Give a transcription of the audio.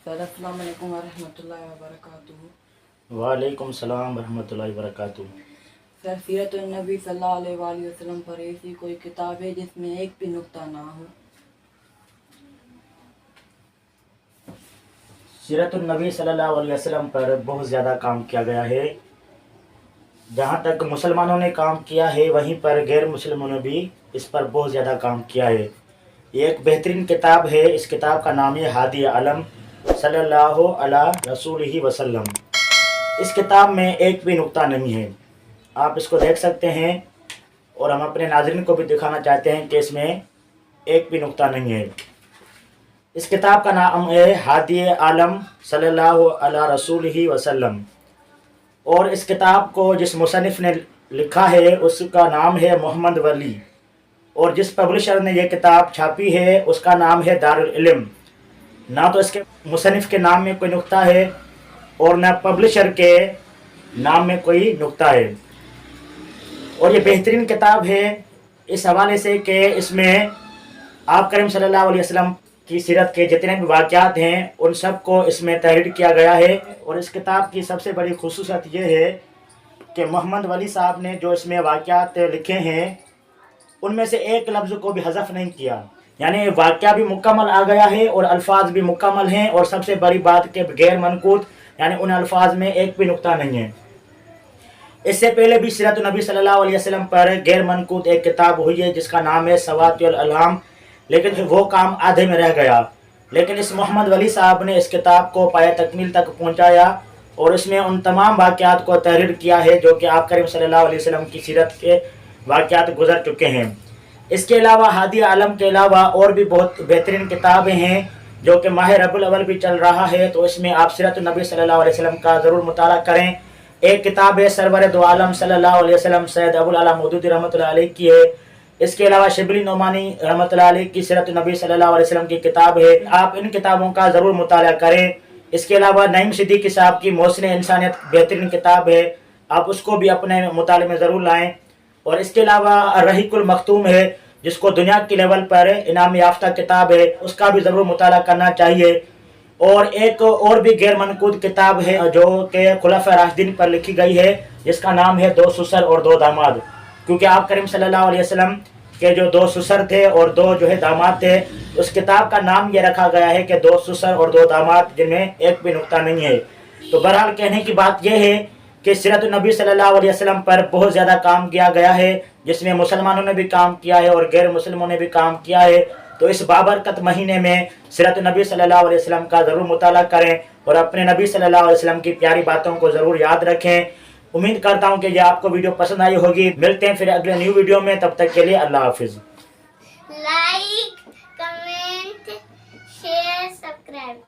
Sir अस्सलाम वालेकुम वरहमतुल्लाहि वबरकातुहू। वालेकुम सलाम वरहमतुल्लाहि वबरकातुहू। सर सीरत नबी सल्लल्लाहु अलैहि वसल्लम पर ऐसी कोई किताब है जिसमें एक भी नुक्ता ना हो? सीरत नबी सल्लल्लाहु अलैहि वसल्लम पर बहुत ज़्यादा काम किया गया है। जहाँ तक मुसलमानों ने काम किया है वहीं पर गैर मुसलमानों ने भी इस पर बहुत ज़्यादा काम किया है। ये एक बेहतरीन किताब है। इस किताब का नाम है हादी आलम सल्लल्लाहु अला रसूलिही वसल्लम। इस किताब में एक भी नुक्ता नहीं है। आप इसको देख सकते हैं और हम अपने नाज़रीन को भी दिखाना चाहते हैं कि इसमें एक भी नुक्ता नहीं है। इस किताब का नाम है हादी आलम सल्लल्लाहु अला रसूलिही वसल्लम। और इस किताब को जिस मुसन्निफ़ ने लिखा है उसका नाम है मोहम्मद वली। और जिस पब्लिशर ने यह किताब छापी है उसका नाम है दारुल इल्म। ना तो इसके मुसन्निफ़ के नाम में कोई नुक्ता है और न पब्लिशर के नाम में कोई नुक्ता है। और ये बेहतरीन किताब है इस हवाले से कि इसमें आप करीम सल्लल्लाहु अलैहि वसल्लम की सीरत के जितने भी वाक़यात हैं उन सब को इसमें तहरीर किया गया है। और इस किताब की सबसे बड़ी खुसूसियत ये है कि मोहम्मद वली साहब ने जो इसमें वाक़यात लिखे हैं उनमें से एक लफ्ज़ को भी हज़फ नहीं किया। यानी वाक़या भी मुकम्मल आ गया है और अल्फाज भी मुकम्मल हैं। और सबसे बड़ी बात कि गैर मनकूत यानी उन अल्फाज में एक भी नुक्ता नहीं है। इससे पहले भी सीरत नबी सल्लल्लाहु अलैहि वसल्लम पर गैर मनकूत एक किताब हुई है जिसका नाम है सवातिउल अल्हाम, लेकिन वो काम आधे में रह गया। लेकिन इस मोहम्मद वली साहब ने इस किताब को पाया तकमील तक पहुँचाया और इसमें उन तमाम वाक़यात को तहरीर किया है जो कि आप करीम सल्लल्लाहु अलैहि वसल्लम की सीरत के वाक़यात गुजर चुके हैं। इसके अलावा हादी आलम के अलावा और भी बहुत बेहतरीन किताबें हैं जो कि माह रबीउल अव्वल भी चल रहा है, तो इसमें आप सीरत नबी सल्लल्लाहु अलैहि वसल्लम का ज़रूर मुताला करें। एक किताब है सरवर दो आलम सल्लल्लाहु अलैहि वसल्लम सैयद अबुल आला मौदूदी रहमतुल्लाह अलैह की है। इसके अलावा शिबली नोमानी रहमतुल्लाह अलैह की सीरत नबी सल्लल्लाहु अलैहि वसल्लम की किताब है। आप इन किताबों का ज़रूर मुताला करें। इसके अलावा नईम सिद्दीकी साहब की मोहसिन इंसानियत बेहतरीन किताब है, आप उसको भी अपने मुताले में ज़रूर लाएँ। और इसके अलावा रहीकुल मखतूम है जिसको दुनिया के लेवल पर इनाम याफ्ता किताब है, उसका भी ज़रूर मुताला करना चाहिए। और एक और भी गैर मनकूद किताब है जो कि खुलफा राशिदीन पर लिखी गई है जिसका नाम है दो ससुर और दो दामाद। क्योंकि आप करीम सल्लल्लाहु अलैहि वसल्लम के जो दो ससुर थे और दो जो है दामाद थे, उस किताब का नाम ये रखा गया है कि दो ससुर और दो दामाद जिनमें एक भी नुक्ता नहीं है। तो बहरहाल कहने की बात यह है कि सीरत नबी सल्लल्लाहु अलैहि वसल्लम पर बहुत ज़्यादा काम किया गया है जिसमें मुसलमानों ने भी काम किया है और गैर मुसलमानों ने भी काम किया है। तो इस बाबरकत महीने में सीरत नबी सल्लल्लाहु अलैहि वसल्लम का ज़रूर मुताला करें और अपने नबी सल्लल्लाहु अलैहि वसल्लम की प्यारी बातों को ज़रूर याद रखें। उम्मीद करता हूँ कि ये आपको वीडियो पसंद आई होगी। मिलते हैं फिर अगले न्यू वीडियो में, तब तक के लिए अल्लाह हाफिज़। Like, comment, share, subscribe.